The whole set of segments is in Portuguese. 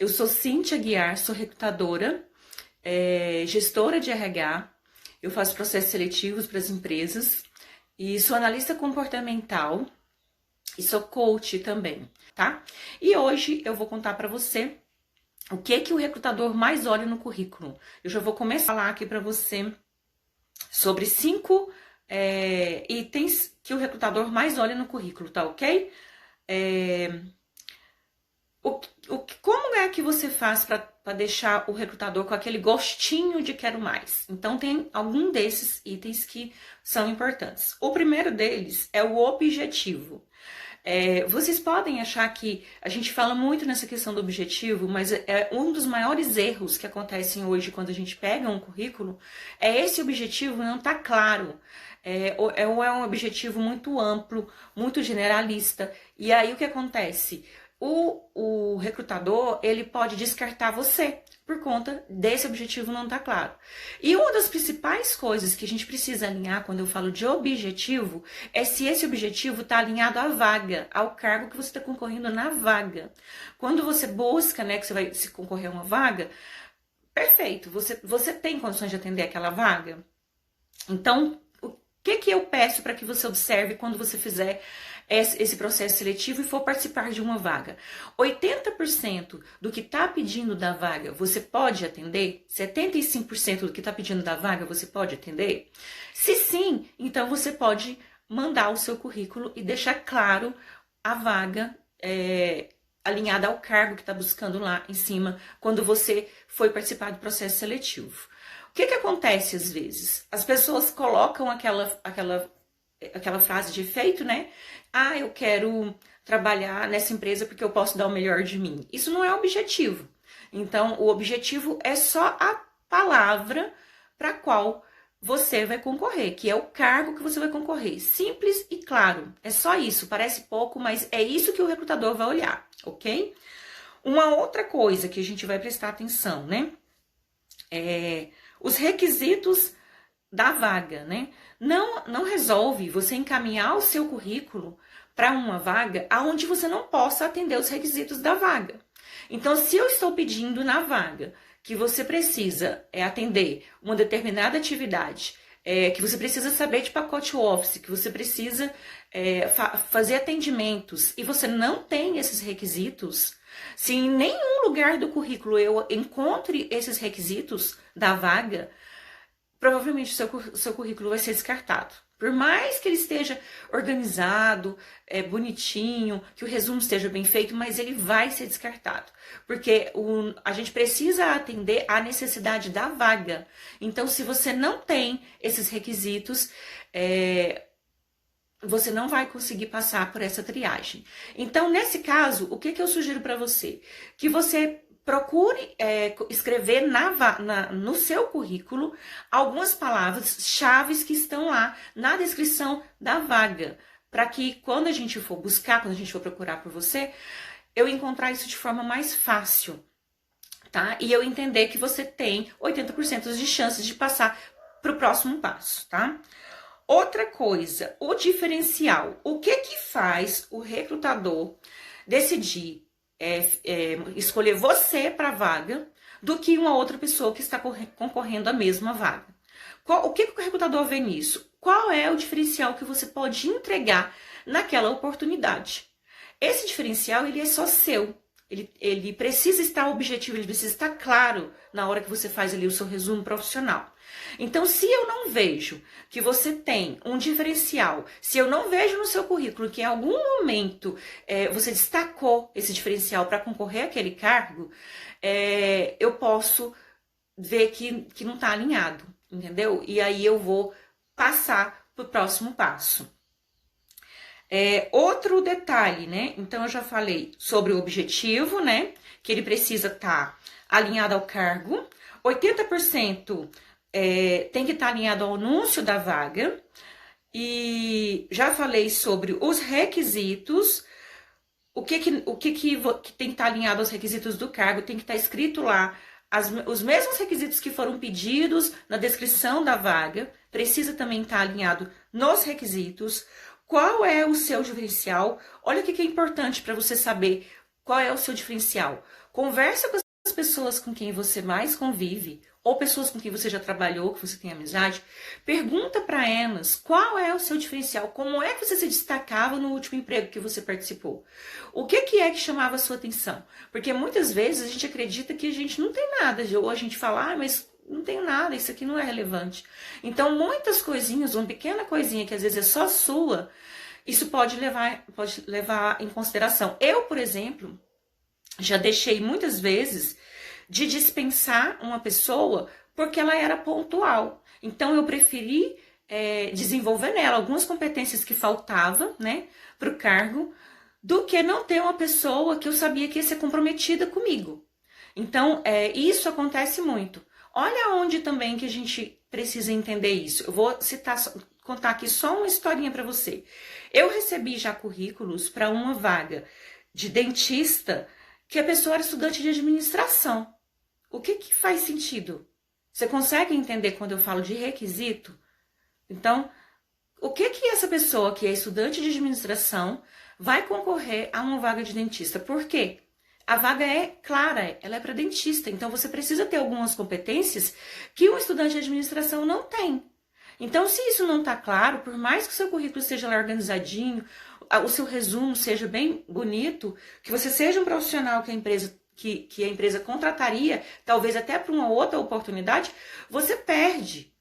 Eu sou Cíntia Guiar, sou recrutadora, gestora de RH, eu faço processos seletivos para as empresas e sou analista comportamental e sou coach também, tá? E hoje eu vou contar para você o que o recrutador mais olha no currículo. Eu já vou começar a falar aqui para você sobre 5 itens que o recrutador mais olha no currículo, tá ok? Como é que você faz para deixar o recrutador com aquele gostinho de quero mais? Então, tem algum desses itens que são importantes. O primeiro deles é o objetivo. Vocês podem achar que a gente fala muito nessa questão do objetivo, mas um dos maiores erros que acontecem hoje quando a gente pega um currículo é esse objetivo não tá claro. É um objetivo muito amplo, muito generalista. E aí o que acontece? O recrutador, ele pode descartar você por conta desse objetivo não estar claro. E uma das principais coisas que a gente precisa alinhar quando eu falo de objetivo é se esse objetivo está alinhado à vaga, ao cargo que você está concorrendo na vaga. Quando você busca, né, que você vai se concorrer a uma vaga, perfeito, você tem condições de atender aquela vaga? Então, o que eu peço para que você observe quando você fizer esse processo seletivo e for participar de uma vaga? 80% do que está pedindo da vaga você pode atender? 75% do que está pedindo da vaga você pode atender? Se sim, então você pode mandar o seu currículo e deixar claro a vaga alinhada ao cargo que está buscando lá em cima quando você foi participar do processo seletivo. O que acontece às vezes? As pessoas colocam aquela frase de efeito, né? Ah, eu quero trabalhar nessa empresa porque eu posso dar o melhor de mim. Isso não é objetivo. Então, o objetivo é só a palavra para qual você vai concorrer, que é o cargo que você vai concorrer. Simples e claro. É só isso. Parece pouco, mas é isso que o recrutador vai olhar, ok? Uma outra coisa que a gente vai prestar atenção, né? Os requisitos da vaga, né? Não resolve você encaminhar o seu currículo para uma vaga aonde você não possa atender os requisitos da vaga. Então, se eu estou pedindo na vaga que você precisa atender uma determinada atividade, que você precisa saber de pacote Office, que você precisa fazer atendimentos e você não tem esses requisitos, se em nenhum lugar do currículo eu encontre esses requisitos da vaga, provavelmente o seu currículo vai ser descartado. Por mais que ele esteja organizado, bonitinho, que o resumo esteja bem feito, mas ele vai ser descartado. Porque a gente precisa atender à necessidade da vaga. Então, se você não tem esses requisitos, você não vai conseguir passar por essa triagem. Então, nesse caso, o que eu sugiro para você? Que você procure escrever no seu currículo algumas palavras-chave que estão lá na descrição da vaga, para que quando a gente for buscar, quando a gente for procurar por você, eu encontrar isso de forma mais fácil, tá? E eu entender que você tem 80% de chances de passar para o próximo passo, tá? Outra coisa, o diferencial. O que faz o recrutador decidir escolher você para a vaga do que uma outra pessoa que está concorrendo à mesma vaga? O que o recrutador vê nisso? Qual é o diferencial que você pode entregar naquela oportunidade? Esse diferencial, ele é só seu. Ele precisa estar objetivo, ele precisa estar claro na hora que você faz ali o seu resumo profissional. Então, se eu não vejo que você tem um diferencial, se eu não vejo no seu currículo que em algum momento você destacou esse diferencial para concorrer àquele cargo, eu posso ver que não está alinhado, entendeu? E aí eu vou passar para o próximo passo. Outro detalhe, né? Então, eu já falei sobre o objetivo, né? Que ele precisa estar alinhado ao cargo. 80% tem que estar alinhado ao anúncio da vaga. E já falei sobre os requisitos. O que tem que estar alinhado aos requisitos do cargo? Tem que estar escrito lá os mesmos requisitos que foram pedidos na descrição da vaga. Precisa também estar alinhado nos requisitos. Qual é o seu diferencial? Olha o que é importante para você saber qual é o seu diferencial. Conversa com as pessoas com quem você mais convive, ou pessoas com quem você já trabalhou, que você tem amizade. Pergunta para elas qual é o seu diferencial, como é que você se destacava no último emprego que você participou. O que é que chamava a sua atenção? Porque muitas vezes a gente acredita que a gente não tem nada, ou a gente fala, mas não tenho nada, isso aqui não é relevante. Então, muitas coisinhas, uma pequena coisinha que às vezes é só sua, isso pode levar em consideração. Eu, por exemplo, já deixei muitas vezes de dispensar uma pessoa porque ela era pontual. Então, eu preferi desenvolver nela algumas competências que faltavam, né, para o cargo, do que não ter uma pessoa que eu sabia que ia ser comprometida comigo. Então, isso acontece muito. Olha onde também que a gente precisa entender isso. Eu vou contar aqui só uma historinha para você. Eu recebi já currículos para uma vaga de dentista que a pessoa era estudante de administração. O que faz sentido? Você consegue entender quando eu falo de requisito? Então, o que essa pessoa que é estudante de administração vai concorrer a uma vaga de dentista? Por quê? A vaga é clara, ela é para dentista, então você precisa ter algumas competências que um estudante de administração não tem. Então, se isso não está claro, por mais que o seu currículo esteja lá organizadinho, o seu resumo seja bem bonito, que você seja um profissional que a empresa contrataria, talvez até para uma outra oportunidade, você perde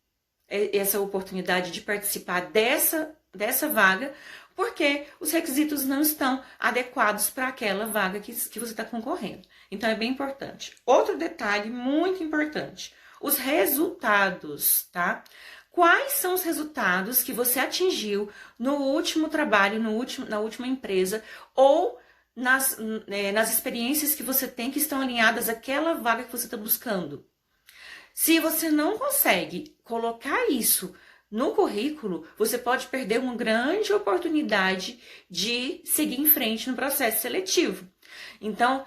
essa oportunidade de participar dessa vaga, porque os requisitos não estão adequados para aquela vaga que você está concorrendo. Então, é bem importante. Outro detalhe muito importante, os resultados, tá? Quais são os resultados que você atingiu no último trabalho, na última empresa, ou nas experiências que você tem que estão alinhadas àquela vaga que você está buscando? Se você não consegue colocar isso no currículo, você pode perder uma grande oportunidade de seguir em frente no processo seletivo. Então,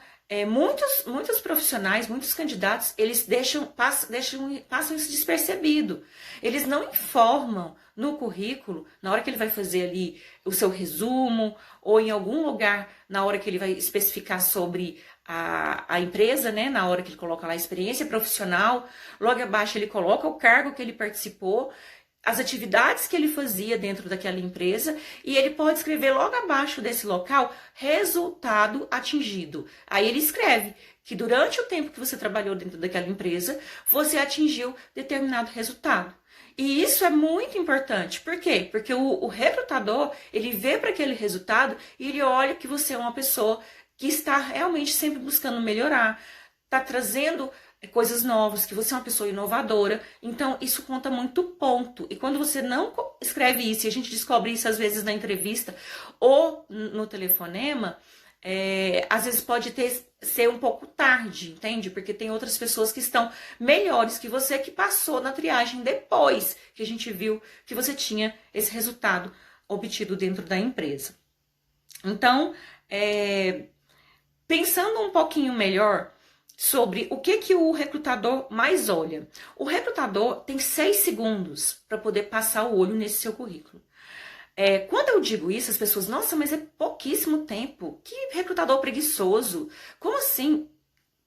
muitos profissionais, muitos candidatos, eles passam isso despercebido. Eles não informam no currículo, na hora que ele vai fazer ali o seu resumo, ou em algum lugar, na hora que ele vai especificar sobre a empresa, né? Na hora que ele coloca lá a experiência profissional, logo abaixo ele coloca o cargo que ele participou, as atividades que ele fazia dentro daquela empresa, e ele pode escrever logo abaixo desse local, resultado atingido. Aí ele escreve que durante o tempo que você trabalhou dentro daquela empresa, você atingiu determinado resultado. E isso é muito importante. Por quê? Porque o recrutador, ele vê para aquele resultado e ele olha que você é uma pessoa que está realmente sempre buscando melhorar, está trazendo coisas novas, que você é uma pessoa inovadora. Então, isso conta muito ponto. E quando você não escreve isso, e a gente descobre isso às vezes na entrevista ou no telefonema, às vezes pode ser um pouco tarde, entende? Porque tem outras pessoas que estão melhores que você, que passou na triagem depois que a gente viu que você tinha esse resultado obtido dentro da empresa. Então, pensando um pouquinho melhor sobre o que o recrutador mais olha. O recrutador tem 6 segundos para poder passar o olho nesse seu currículo. Quando eu digo isso, as pessoas, nossa, mas é pouquíssimo tempo. Que recrutador preguiçoso. Como assim?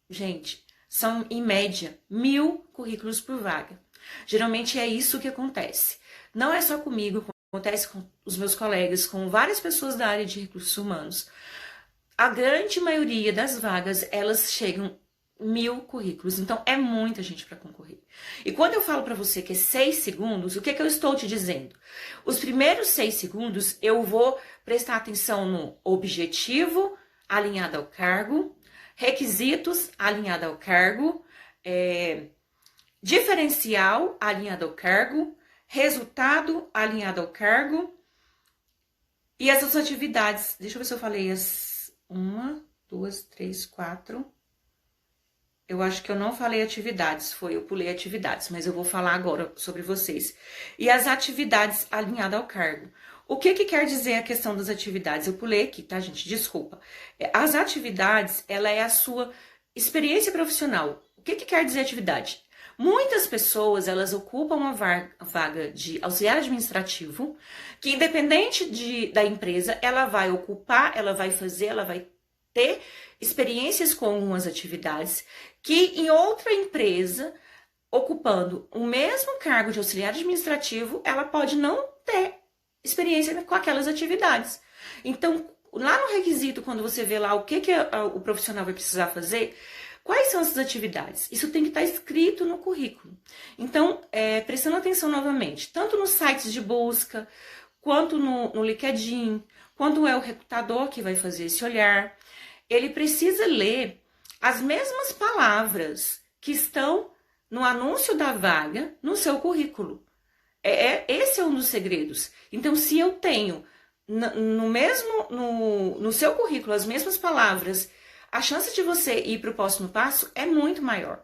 Gente, são em média 1000 currículos por vaga. Geralmente é isso que acontece. Não é só comigo, acontece com os meus colegas, com várias pessoas da área de recursos humanos. A grande maioria das vagas, elas chegam 1000 currículos, então é muita gente para concorrer. E quando eu falo para você que é 6 segundos, o que eu estou te dizendo? Os primeiros 6 segundos eu vou prestar atenção no objetivo alinhado ao cargo, requisitos alinhado ao cargo, diferencial alinhado ao cargo, resultado alinhado ao cargo e essas atividades. Deixa eu ver se eu falei as 1, 2, 3, 4. Eu acho que eu não falei atividades, eu pulei atividades, mas eu vou falar agora sobre vocês. E as atividades alinhadas ao cargo. O que quer dizer a questão das atividades? Eu pulei aqui, tá, gente? Desculpa. As atividades, ela é a sua experiência profissional. O que quer dizer atividade? Muitas pessoas, elas ocupam uma vaga de auxiliar administrativo, que independente da empresa, ela vai ocupar, ela vai fazer, ela vai ter experiências com algumas atividades que em outra empresa, ocupando o mesmo cargo de auxiliar administrativo, ela pode não ter experiência com aquelas atividades. Então, lá no requisito, quando você vê lá o que o profissional vai precisar fazer, quais são essas atividades? Isso tem que estar escrito no currículo. Então, prestando atenção novamente, tanto nos sites de busca, quanto no LinkedIn, quando é o recrutador que vai fazer esse olhar, ele precisa ler as mesmas palavras que estão no anúncio da vaga no seu currículo. Esse é um dos segredos. Então, se eu tenho no seu currículo as mesmas palavras, a chance de você ir para o próximo passo é muito maior.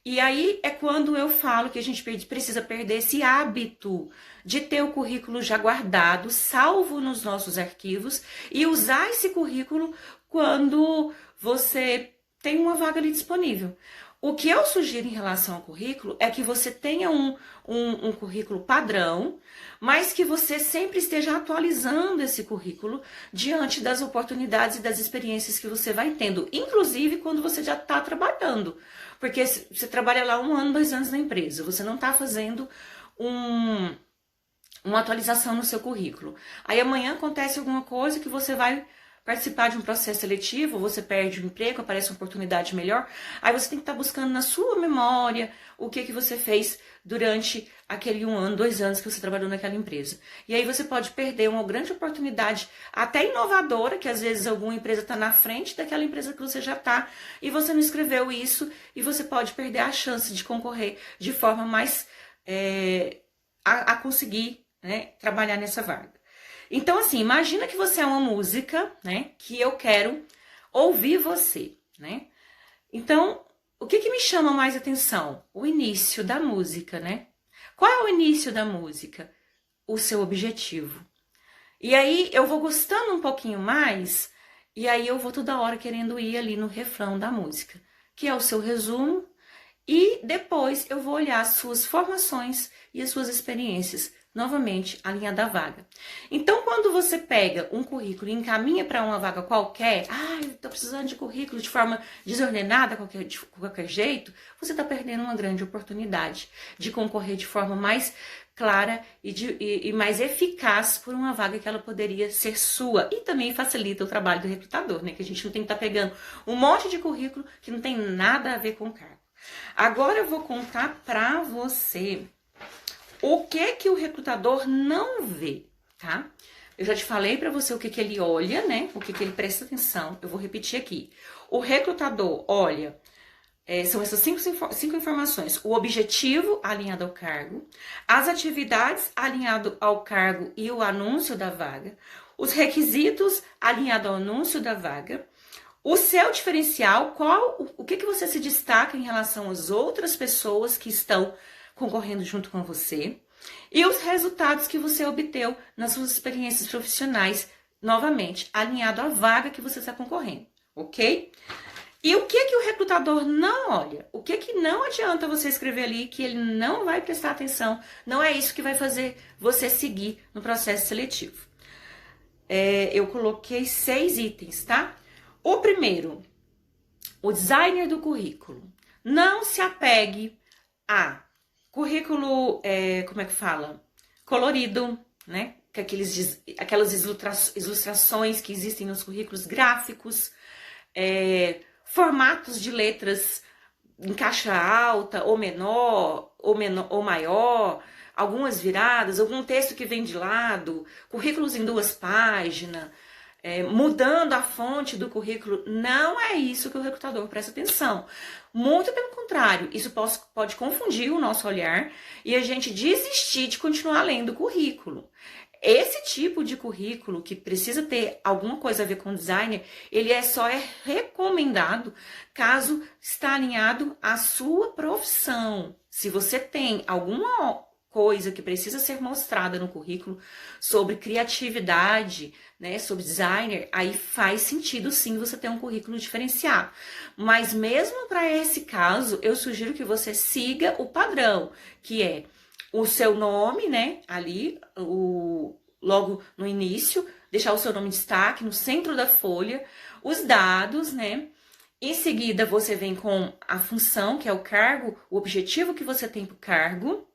E aí é quando eu falo que a gente precisa perder esse hábito de ter o currículo já guardado, salvo nos nossos arquivos, e usar esse currículo quando você tem uma vaga ali disponível. O que eu sugiro em relação ao currículo é que você tenha um currículo padrão, mas que você sempre esteja atualizando esse currículo diante das oportunidades e das experiências que você vai tendo, inclusive quando você já está trabalhando. Porque você trabalha lá 1 ano, 2 anos na empresa, você não está fazendo uma atualização no seu currículo. Aí amanhã acontece alguma coisa que você vai participar de um processo seletivo, você perde o emprego, aparece uma oportunidade melhor, aí você tem que estar buscando na sua memória o que você fez durante aquele 1 ano, 2 anos que você trabalhou naquela empresa. E aí você pode perder uma grande oportunidade, até inovadora, que às vezes alguma empresa está na frente daquela empresa que você já está, e você não escreveu isso, e você pode perder a chance de concorrer de forma mais a conseguir, né, trabalhar nessa vaga. Então, assim, imagina que você é uma música, né, que eu quero ouvir você, né? Então, o que me chama mais atenção? O início da música, né? Qual é o início da música? O seu objetivo. E aí, eu vou gostando um pouquinho mais, e aí eu vou toda hora querendo ir ali no refrão da música, que é o seu resumo, e depois eu vou olhar as suas formações e as suas experiências, novamente, alinhada à vaga. Então, quando você pega um currículo e encaminha para uma vaga qualquer, eu estou precisando de currículo de forma desordenada, de qualquer jeito, você está perdendo uma grande oportunidade de concorrer de forma mais clara e mais eficaz por uma vaga que ela poderia ser sua. E também facilita o trabalho do recrutador, né? Que a gente não tem que estar pegando um monte de currículo que não tem nada a ver com o cargo. Agora eu vou contar para você o que o recrutador não vê, tá? Eu já te falei para você o que ele olha, né? O que ele presta atenção. Eu vou repetir aqui. O recrutador olha, são essas cinco informações. O objetivo alinhado ao cargo, as atividades alinhado ao cargo e o anúncio da vaga, os requisitos alinhado ao anúncio da vaga, o seu diferencial, o que você se destaca em relação às outras pessoas que estão concorrendo junto com você, e os resultados que você obteve nas suas experiências profissionais, novamente, alinhado à vaga que você está concorrendo, ok? E o que o recrutador não olha? O que não adianta você escrever ali que ele não vai prestar atenção? Não é isso que vai fazer você seguir no processo seletivo. Eu coloquei 6 itens, tá? O primeiro, o designer do currículo. Não se apegue a currículo, colorido, né? Aquelas ilustrações que existem nos currículos gráficos, formatos de letras em caixa alta ou menor, ou maior, algumas viradas, algum texto que vem de lado, currículos em 2 páginas, mudando a fonte do currículo. Não é isso que o recrutador presta atenção. Muito pelo contrário, isso pode confundir o nosso olhar e a gente desistir de continuar lendo o currículo. Esse tipo de currículo que precisa ter alguma coisa a ver com designer, ele só é recomendado caso está alinhado à sua profissão. Se você tem alguma coisa que precisa ser mostrada no currículo sobre criatividade, né, sobre designer, aí faz sentido sim você ter um currículo diferenciado. Mas mesmo para esse caso, eu sugiro que você siga o padrão, que é o seu nome, né, ali, logo no início, deixar o seu nome em destaque, no centro da folha, os dados, né? Em seguida, você vem com a função, que é o cargo, o objetivo que você tem para o cargo,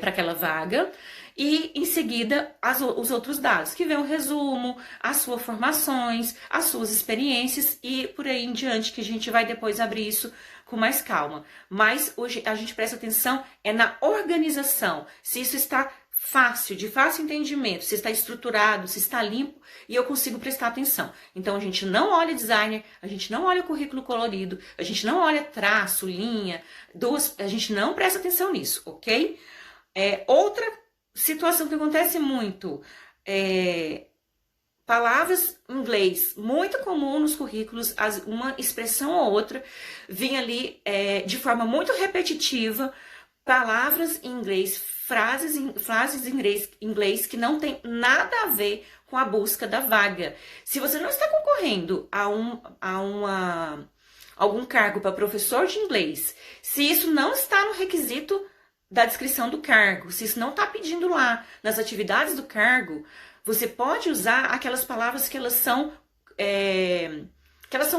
para aquela vaga, e em seguida os outros dados, que vem o resumo, as suas formações, as suas experiências e por aí em diante, que a gente vai depois abrir isso com mais calma. Mas hoje a gente presta atenção na organização, se isso está fácil, de fácil entendimento, se está estruturado, se está limpo e eu consigo prestar atenção. Então a gente não olha designer, a gente não olha currículo colorido, a gente não olha traço, linha, a gente não presta atenção nisso, ok? Outra situação que acontece muito palavras em inglês, muito comum nos currículos, uma expressão ou outra vinha ali de forma muito repetitiva, palavras em inglês, frases em inglês que não tem nada a ver com a busca da vaga. Se você não está concorrendo a algum cargo para professor de inglês, se isso não está no requisito da descrição do cargo, se isso não está pedindo lá nas atividades do cargo, você pode usar aquelas palavras que elas são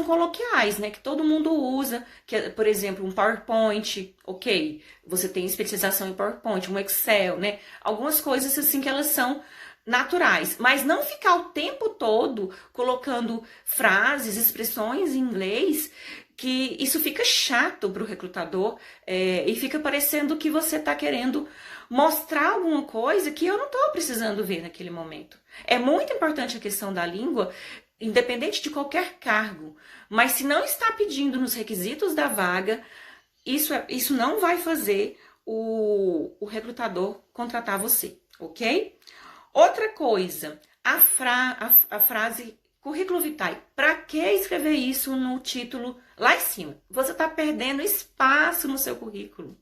coloquiais, né? Que todo mundo usa, que é, por exemplo, um PowerPoint, ok, você tem especialização em PowerPoint, um Excel, né? Algumas coisas assim que elas são naturais, mas não ficar o tempo todo colocando frases, expressões em inglês, que isso fica chato para o recrutador e fica parecendo que você está querendo mostrar alguma coisa que eu não estou precisando ver naquele momento. É muito importante a questão da língua, independente de qualquer cargo, mas se não está pedindo nos requisitos da vaga, isso não vai fazer o recrutador contratar você, ok? Outra coisa, a frase currículo vitae. Para que escrever isso no título lá em cima? Você está perdendo espaço no seu currículo.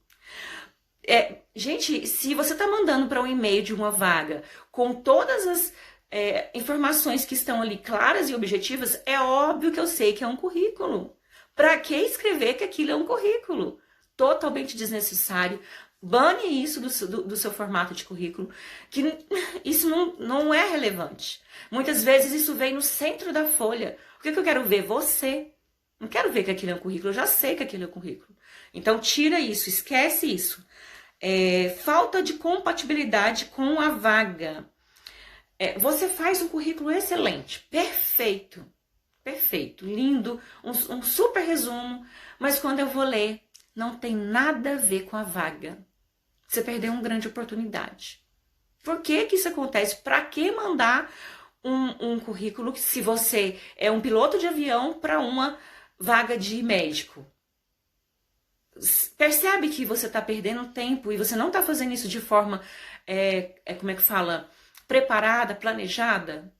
Gente, se você está mandando para um e-mail de uma vaga com todas as informações que estão ali claras e objetivas, é óbvio que eu sei que é um currículo. Para que escrever que aquilo é um currículo? Totalmente desnecessário. Bane isso do seu formato de currículo, que isso não é relevante. Muitas vezes isso vem no centro da folha. O que eu quero ver? Você. Não quero ver que aquilo é um currículo, eu já sei que aquilo é um currículo. Então tira isso, esquece isso. Falta de compatibilidade com a vaga. Você faz um currículo excelente, perfeito, lindo, um super resumo, mas quando eu vou ler, não tem nada a ver com a vaga. Você perdeu uma grande oportunidade. Por que isso acontece? Para que mandar um currículo se você é um piloto de avião para uma vaga de médico? Percebe que você está perdendo tempo e você não está fazendo isso de forma, como é que fala, preparada, planejada?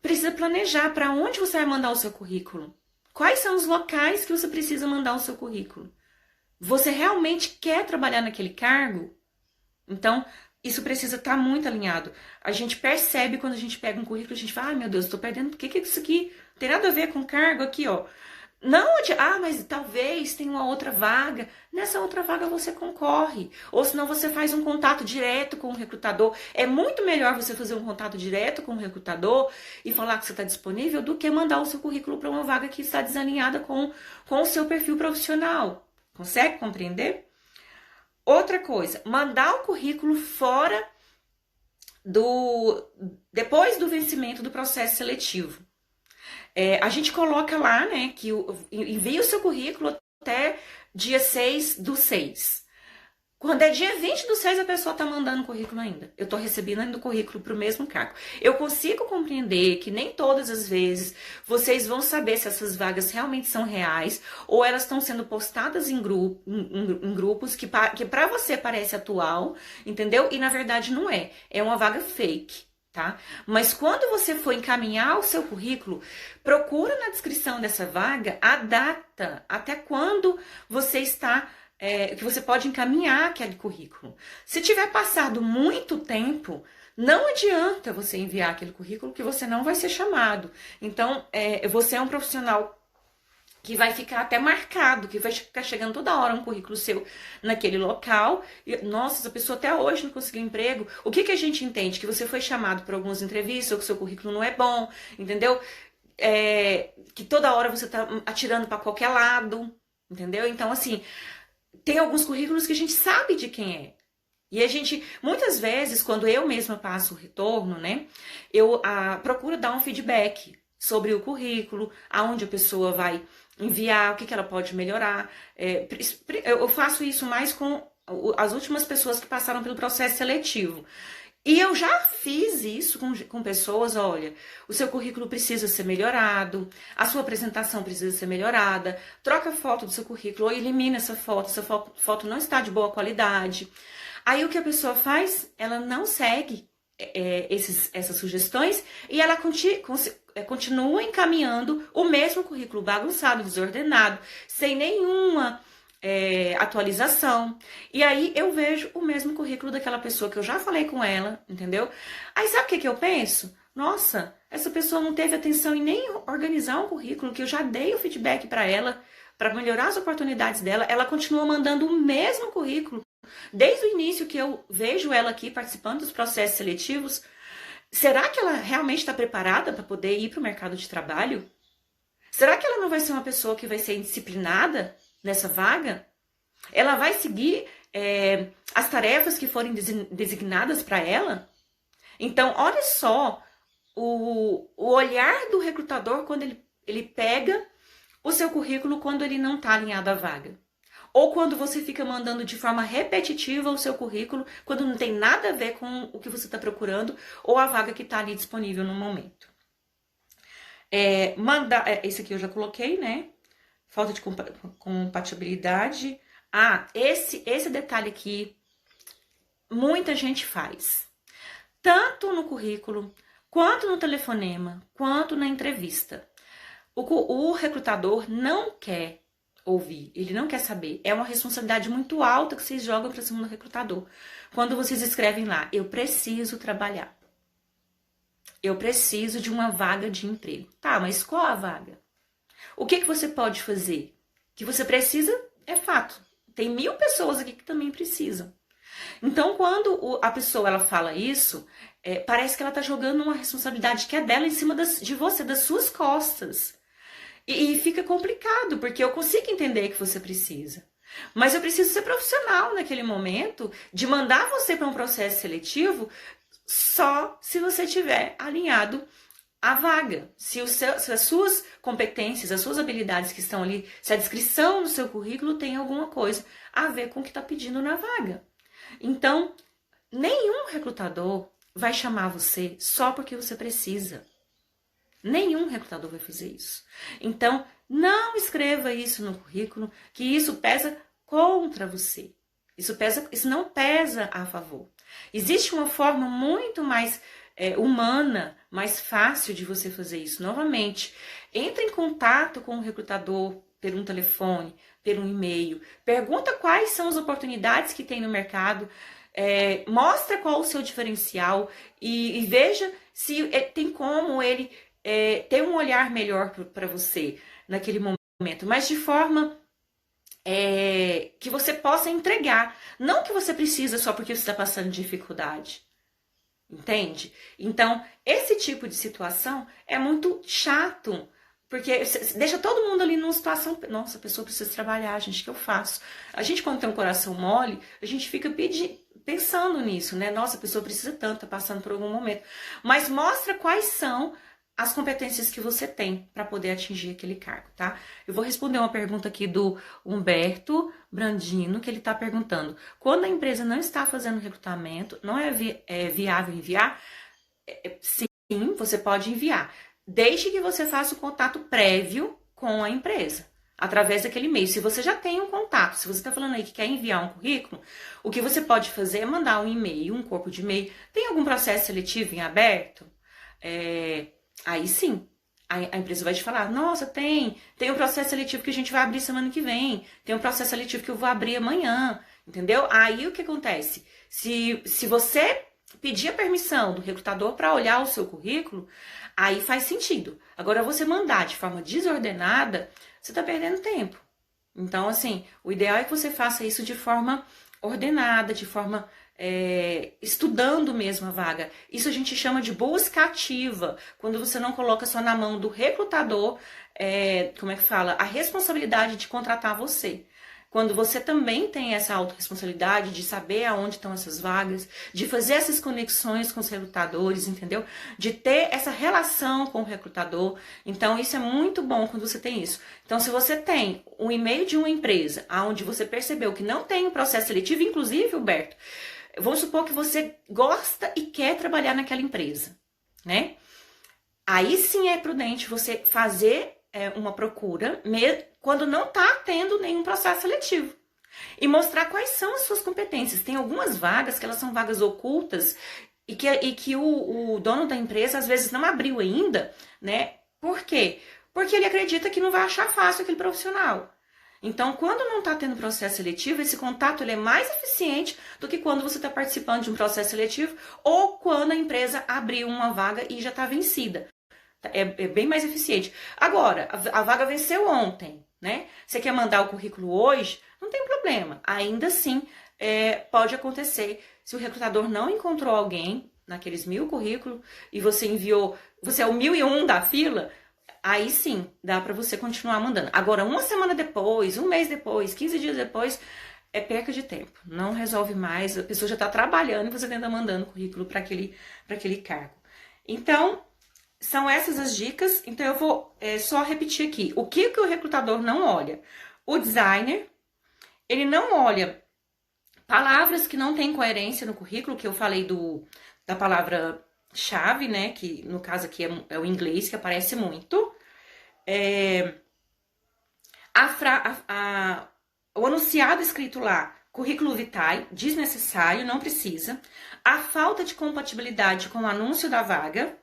Precisa planejar para onde você vai mandar o seu currículo. Quais são os locais que você precisa mandar o seu currículo? Você realmente quer trabalhar naquele cargo? Então, isso precisa estar muito alinhado. A gente percebe quando a gente pega um currículo, a gente fala, meu Deus, estou perdendo, por que isso aqui não tem nada a ver com cargo aqui, ó. Não, mas talvez tenha uma outra vaga. Nessa outra vaga você concorre. Ou senão você faz um contato direto com o recrutador. É muito melhor você fazer um contato direto com o recrutador e falar que você está disponível do que mandar o seu currículo para uma vaga que está desalinhada com o seu perfil profissional. Consegue compreender? Outra coisa, mandar o currículo fora depois do vencimento do processo seletivo. A gente coloca lá, né, que envia o seu currículo até dia 6/6. Quando é dia 20/6, a pessoa está mandando o currículo ainda. Eu estou recebendo ainda o currículo para o mesmo cargo. Eu consigo compreender que nem todas as vezes vocês vão saber se essas vagas realmente são reais ou elas estão sendo postadas em grupos que para você parece atual, entendeu? E na verdade não é. É uma vaga fake. Tá? Mas quando você for encaminhar o seu currículo, procura na descrição dessa vaga a data, até quando você está, que você pode encaminhar aquele currículo. Se tiver passado muito tempo, não adianta você enviar aquele currículo que você não vai ser chamado. Então, você é um profissional que vai ficar até marcado, que vai ficar chegando toda hora um currículo seu naquele local. E, nossa, essa pessoa até hoje não conseguiu emprego. O que a gente entende? Que você foi chamado para algumas entrevistas ou que seu currículo não é bom, entendeu? que toda hora você tá atirando para qualquer lado, entendeu? Então, assim, tem alguns currículos que a gente sabe de quem é. E a gente, muitas vezes, quando eu mesma passo o retorno, né, eu procuro dar um feedback sobre o currículo, aonde a pessoa vai enviar, o que ela pode melhorar. Eu faço isso mais com as últimas pessoas que passaram pelo processo seletivo. E eu já fiz isso com pessoas, olha, o seu currículo precisa ser melhorado, a sua apresentação precisa ser melhorada, troca a foto do seu currículo ou elimina essa foto não está de boa qualidade. Aí o que a pessoa faz? Ela não segue essas sugestões e ela continua encaminhando o mesmo currículo bagunçado, desordenado, sem nenhuma atualização. E aí eu vejo o mesmo currículo daquela pessoa que eu já falei com ela, entendeu? Aí sabe o que eu penso? Nossa, essa pessoa não teve atenção em nem organizar um currículo que eu já dei o feedback para ela, para melhorar as oportunidades dela. Ela continua mandando o mesmo currículo desde o início que eu vejo ela aqui participando dos processos seletivos. Será que ela realmente está preparada para poder ir para o mercado de trabalho? Será que ela não vai ser uma pessoa que vai ser indisciplinada nessa vaga? Ela vai seguir as tarefas que forem designadas para ela? Então, olha só o olhar do recrutador quando ele pega o seu currículo quando ele não está alinhado à vaga. Ou quando você fica mandando de forma repetitiva o seu currículo, quando não tem nada a ver com o que você está procurando ou a vaga que está ali disponível no momento. Esse aqui eu já coloquei, né? Falta de compatibilidade. Esse detalhe aqui, muita gente faz. Tanto no currículo, quanto no telefonema, quanto na entrevista. O recrutador não quer ouvir, ele não quer saber. É uma responsabilidade muito alta que vocês jogam para cima do recrutador. Quando vocês escrevem lá, eu preciso trabalhar. Eu preciso de uma vaga de emprego. Tá, mas qual a vaga? O que você pode fazer? Que você precisa é fato. Tem 1000 pessoas aqui que também precisam. Então, quando a pessoa ela fala isso, parece que ela está jogando uma responsabilidade que é dela em cima de você, das suas costas. E fica complicado, porque eu consigo entender que você precisa. Mas eu preciso ser profissional naquele momento de mandar você para um processo seletivo só se você estiver alinhado à vaga. Se as suas competências, as suas habilidades que estão ali, se a descrição do seu currículo tem alguma coisa a ver com o que está pedindo na vaga. Então, nenhum recrutador vai chamar você só porque você precisa. Nenhum recrutador vai fazer isso. Então, não escreva isso no currículo, que isso pesa contra você. Isso não pesa a favor. Existe uma forma muito mais humana, mais fácil de você fazer isso. Novamente, entre em contato com o recrutador por um telefone, por um e-mail. Pergunta quais são as oportunidades que tem no mercado. Mostra qual o seu diferencial e veja se tem como ele ter um olhar melhor para você naquele momento, mas de forma que você possa entregar, não que você precisa só porque você está passando dificuldade, entende? Então, esse tipo de situação é muito chato, porque deixa todo mundo ali numa situação, nossa, a pessoa precisa trabalhar, gente, o que eu faço? A gente, quando tem um coração mole, a gente fica pensando nisso, né? Nossa, a pessoa precisa tanto, tá passando por algum momento. Mas mostra quais são as competências que você tem para poder atingir aquele cargo, tá? Eu vou responder uma pergunta aqui do Humberto Brandino, que ele está perguntando: quando a empresa não está fazendo recrutamento, não é viável enviar? Sim, você pode enviar, desde que você faça o contato prévio com a empresa, através daquele e-mail. Se você já tem um contato, se você está falando aí que quer enviar um currículo, o que você pode fazer é mandar um e-mail, um corpo de e-mail. Tem algum processo seletivo em aberto? Aí sim, a empresa vai te falar: nossa, tem um processo seletivo que a gente vai abrir semana que vem, tem um processo seletivo que eu vou abrir amanhã, entendeu? Aí o que acontece? Se você pedir a permissão do recrutador para olhar o seu currículo, aí faz sentido. Agora, você mandar de forma desordenada, você está perdendo tempo. Então, assim, o ideal é que você faça isso de forma ordenada, de forma estudando mesmo a vaga. Isso a gente chama de busca ativa, quando você não coloca só na mão do recrutador, como é que fala? A responsabilidade de contratar você. Quando você também tem essa autorresponsabilidade de saber aonde estão essas vagas, de fazer essas conexões com os recrutadores, entendeu? De ter essa relação com o recrutador. Então, isso é muito bom quando você tem isso. Então, se você tem um e-mail de uma empresa onde você percebeu que não tem um processo seletivo, inclusive, Humberto, vamos supor que você gosta e quer trabalhar naquela empresa, né? Aí sim é prudente você fazer uma procura quando não está tendo nenhum processo seletivo. E mostrar quais são as suas competências. Tem algumas vagas que elas são vagas ocultas e que o dono da empresa às vezes não abriu ainda, né? Por quê? Porque ele acredita que não vai achar fácil aquele profissional. Então, quando não está tendo processo seletivo, esse contato ele é mais eficiente do que quando você está participando de um processo seletivo ou quando a empresa abriu uma vaga e já está vencida. É bem mais eficiente. Agora, a vaga venceu ontem, né? Você quer mandar o currículo hoje? Não tem problema. Ainda assim, pode acontecer. Se o recrutador não encontrou alguém naqueles 1000 currículos e você enviou, você é o 1001 da fila, aí sim, dá para você continuar mandando. Agora, uma semana depois, um mês depois, 15 dias depois, é perca de tempo. Não resolve mais. A pessoa já está trabalhando e você ainda mandando currículo para aquele cargo. Então, são essas as dicas, então eu vou só repetir aqui. O que o recrutador não olha? O designer, ele não olha palavras que não têm coerência no currículo, que eu falei da palavra-chave, né? Que no caso aqui é o inglês, que aparece muito. O anunciado escrito lá, currículo vitae, desnecessário, não precisa. A falta de compatibilidade com o anúncio da vaga.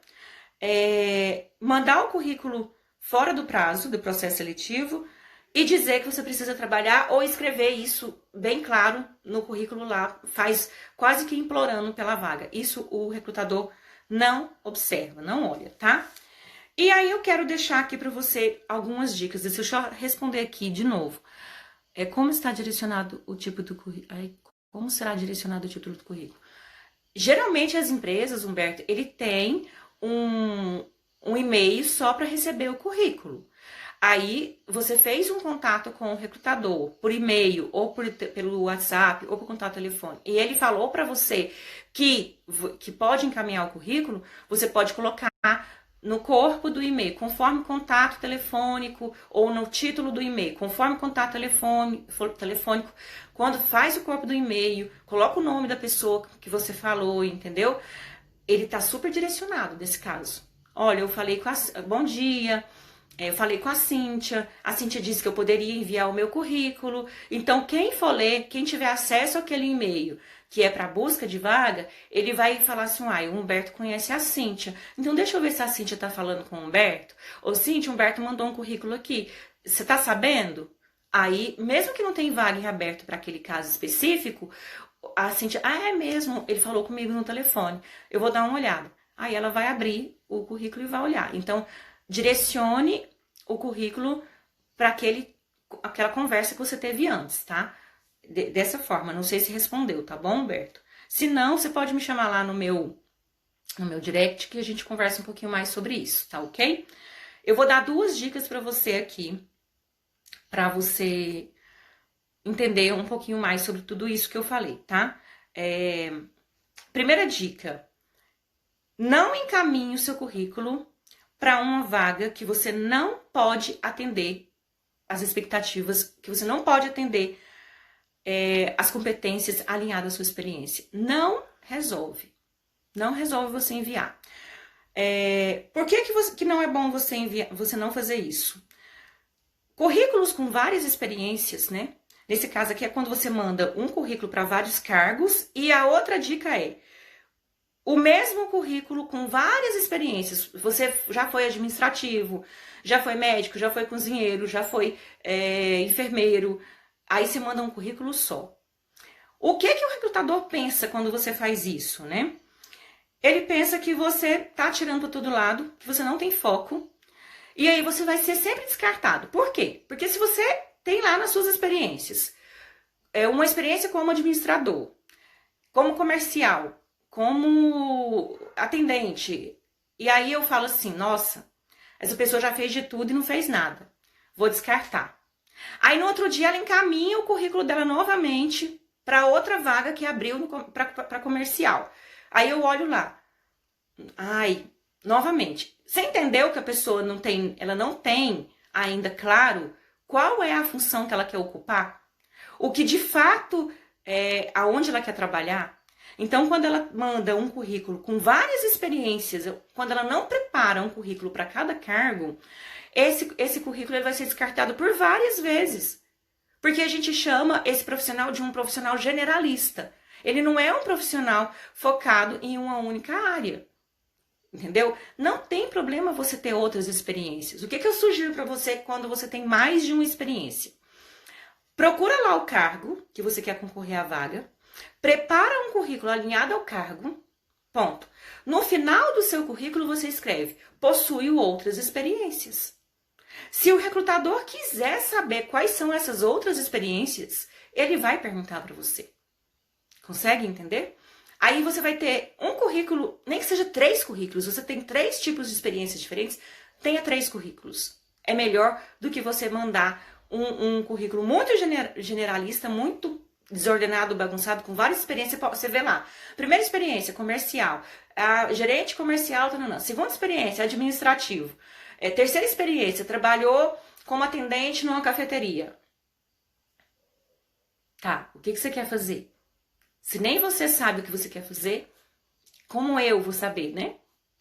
Mandar o currículo fora do prazo do processo seletivo e dizer que você precisa trabalhar ou escrever isso bem claro no currículo lá, faz quase que implorando pela vaga. Isso o recrutador não observa, não olha, tá? E aí eu quero deixar aqui para você algumas dicas. Deixa eu só responder aqui de novo. Como está direcionado o tipo do currículo? Como será direcionado o título do currículo? Geralmente as empresas, Humberto, ele tem um e-mail só para receber o currículo. Aí você fez um contato com o recrutador por e-mail ou pelo WhatsApp ou por contato telefone e ele falou para você que pode encaminhar o currículo, você pode colocar no corpo do e-mail, conforme contato telefônico ou no título do e-mail, conforme contato telefônico, quando faz o corpo do e-mail, coloca o nome da pessoa que você falou, entendeu? Ele tá super direcionado nesse caso. Olha, eu falei bom dia, eu falei com a Cíntia disse que eu poderia enviar o meu currículo. Então, quem for ler, quem tiver acesso àquele e-mail, que é para busca de vaga, ele vai falar assim, o Humberto conhece a Cíntia. Então, deixa eu ver se a Cíntia tá falando com o Humberto. Ô, Cíntia, o Humberto mandou um currículo aqui. Você tá sabendo? Aí, mesmo que não tenha vaga em aberto para aquele caso específico, a Cíntia, é mesmo, ele falou comigo no telefone, eu vou dar uma olhada. Aí ela vai abrir o currículo e vai olhar. Então, direcione o currículo para aquela conversa que você teve antes, tá? Dessa forma, não sei se respondeu, tá bom, Humberto? Se não, você pode me chamar lá no meu direct que a gente conversa um pouquinho mais sobre isso, tá ok? Eu vou dar 2 dicas para você aqui, para você entender um pouquinho mais sobre tudo isso que eu falei, tá? Primeira dica, não encaminhe o seu currículo para uma vaga que você não pode atender as expectativas, que você não pode atender as competências alinhadas à sua experiência. Não resolve. Não resolve você enviar. Por que não é bom você não fazer isso? Currículos com várias experiências, né? Nesse caso aqui é quando você manda um currículo para vários cargos e a outra dica é o mesmo currículo com várias experiências. Você já foi administrativo, já foi médico, já foi cozinheiro, já foi enfermeiro. Aí você manda um currículo só. O que o recrutador pensa quando você faz isso, né? Ele pensa que você tá tirando para todo lado, que você não tem foco. E aí você vai ser sempre descartado. Por quê? Porque se você tem lá nas suas experiências, uma experiência como administrador, como comercial, como atendente. E aí eu falo assim, nossa, essa pessoa já fez de tudo e não fez nada. Vou descartar. Aí no outro dia ela encaminha o currículo dela novamente para outra vaga que abriu para comercial. Aí eu olho lá. Ai, novamente. Você entendeu que a pessoa ela não tem ainda claro qual é a função que ela quer ocupar? O que de fato é aonde ela quer trabalhar? Então, quando ela manda um currículo com várias experiências, quando ela não prepara um currículo para cada cargo, esse currículo ele vai ser descartado por várias vezes. Porque a gente chama esse profissional de um profissional generalista. Ele não é um profissional focado em uma única área. Entendeu? Não tem problema você ter outras experiências. O que eu sugiro para você quando você tem mais de uma experiência? Procura lá o cargo que você quer concorrer à vaga. Prepara um currículo alinhado ao cargo. Ponto. No final do seu currículo você escreve: possuiu outras experiências. Se o recrutador quiser saber quais são essas outras experiências, ele vai perguntar para você. Consegue entender? Aí você vai ter um currículo, nem que seja 3 currículos, você tem 3 tipos de experiências diferentes, tenha 3 currículos. É melhor do que você mandar um currículo muito generalista, muito desordenado, bagunçado, com várias experiências. Você vê lá, primeira experiência, comercial, gerente comercial, segunda experiência, administrativo. Terceira experiência, trabalhou como atendente numa cafeteria. Tá, o que você quer fazer? Se nem você sabe o que você quer fazer, como eu vou saber, né?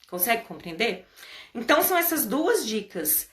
Consegue compreender? Então, são essas 2 dicas